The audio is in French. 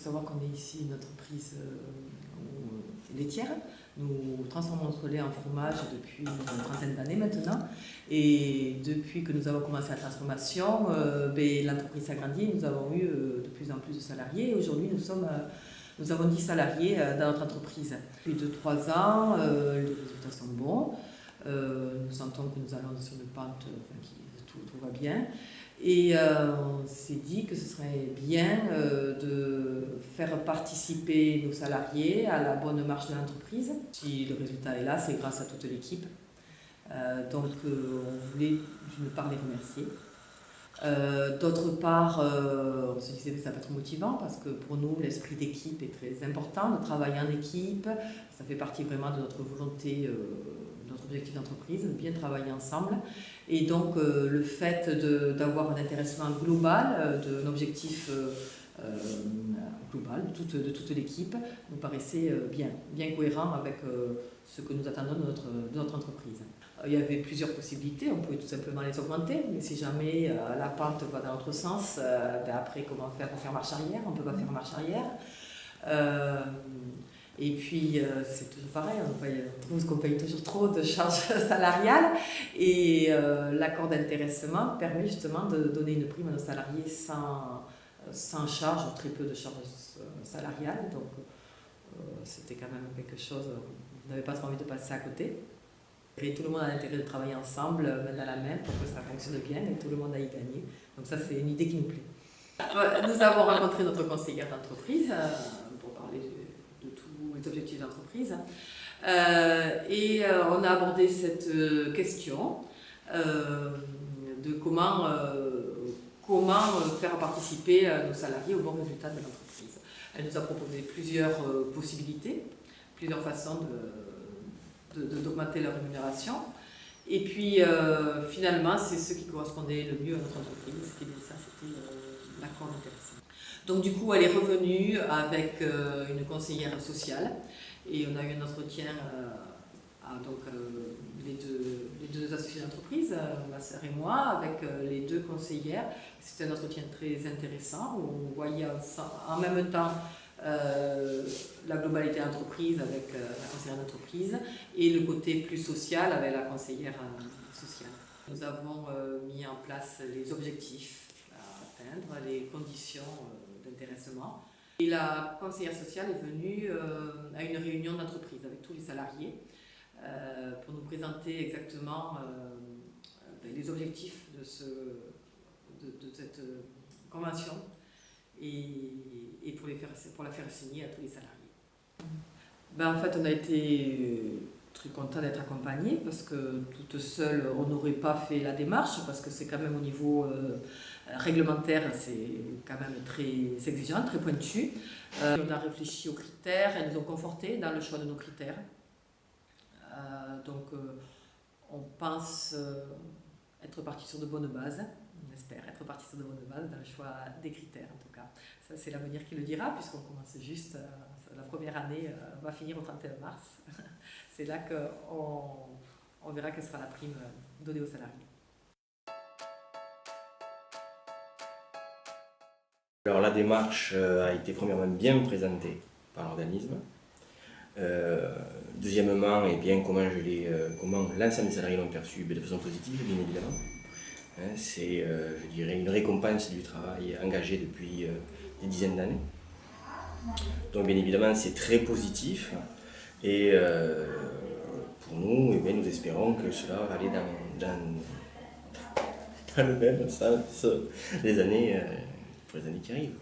savoir qu'on est ici une entreprise laitière. Nous transformons notre lait en fromage depuis une trentaine d'années maintenant. Et depuis que nous avons commencé la transformation, l'entreprise s'agrandit. Nous avons eu de plus en plus de salariés. Aujourd'hui, nous avons 10 salariés dans notre entreprise. Depuis 2-3 ans, les résultats sont bons. Nous sentons que nous allons sur une pente, tout va bien. Et on s'est dit que ce serait bien de faire participer nos salariés à la bonne marche de l'entreprise. Si le résultat est là, c'est grâce à toute l'équipe. On voulait d'une part les remercier. D'autre part, on se disait que ça peut être motivant parce que pour nous, l'esprit d'équipe est très important, de travailler en équipe. Ça fait partie vraiment de notre volonté, de notre objectif d'entreprise, de bien travailler ensemble. Et donc, le fait d'avoir un intéressement global, d'un objectif global de toute l'équipe, nous paraissait bien cohérent avec ce que nous attendons de notre entreprise. Il y avait plusieurs possibilités, on pouvait tout simplement les augmenter, mais si jamais la pente va dans l'autre sens, après comment faire pour faire marche arrière? On ne peut pas faire marche arrière. Et puis c'est toujours pareil, on trouve qu'on paye toujours trop de charges salariales et l'accord d'intéressement permet justement de donner une prime à nos salariés sans charge, très peu de charges salariales, donc c'était quand même quelque chose, vous n'avez pas trop envie de passer à côté. Et tout le monde a l'intérêt de travailler ensemble, main dans la main, pour que ça fonctionne bien et tout le monde a y gagné. Donc ça, c'est une idée qui nous plaît. Nous avons rencontré notre conseillère d'entreprise pour parler de tous les objectifs d'entreprise. Et on a abordé cette question de comment faire participer nos salariés au bon résultat de l'entreprise. Elle nous a proposé plusieurs possibilités, plusieurs façons d'augmenter leur rémunération. Et puis finalement, c'est ce qui correspondait le mieux à notre entreprise. C'était l'accord d'intéressement. Donc du coup, elle est revenue avec une conseillère sociale et on a eu un entretien les deux associés d'entreprise, ma sœur et moi, avec les deux conseillères. C'était un entretien très intéressant où on voyait en même temps la globalité d'entreprise avec la conseillère d'entreprise et le côté plus social avec la conseillère sociale. Nous avons mis en place les objectifs à atteindre, les conditions d'intéressement. Et la conseillère sociale est venue à une réunion d'entreprise avec tous les salariés pour nous présenter exactement les objectifs de cette convention et pour la faire signer à tous les salariés. En fait, on a été très content d'être accompagnés parce que toute seule, on n'aurait pas fait la démarche parce que c'est quand même au niveau réglementaire, c'est quand même très exigeant, très pointu. On a réfléchi aux critères, elles nous ont confortés dans le choix de nos critères. On pense être parti sur de bonnes bases, on espère être parti sur de bonnes bases dans le choix des critères en tout cas. Ça c'est l'avenir qui le dira puisqu'on commence juste, la première année va finir au 31 mars. C'est là qu'on verra quelle sera la prime donnée aux salariés. Alors la démarche a été premièrement bien présentée par l'organisme. Deuxièmement, comment l'ensemble des salariés l'ont perçu de façon positive, bien évidemment. C'est, je dirais, une récompense du travail engagé depuis des dizaines d'années. Donc, bien évidemment, c'est très positif. Et pour nous, nous espérons que cela va aller dans le même sens pour les années qui arrivent.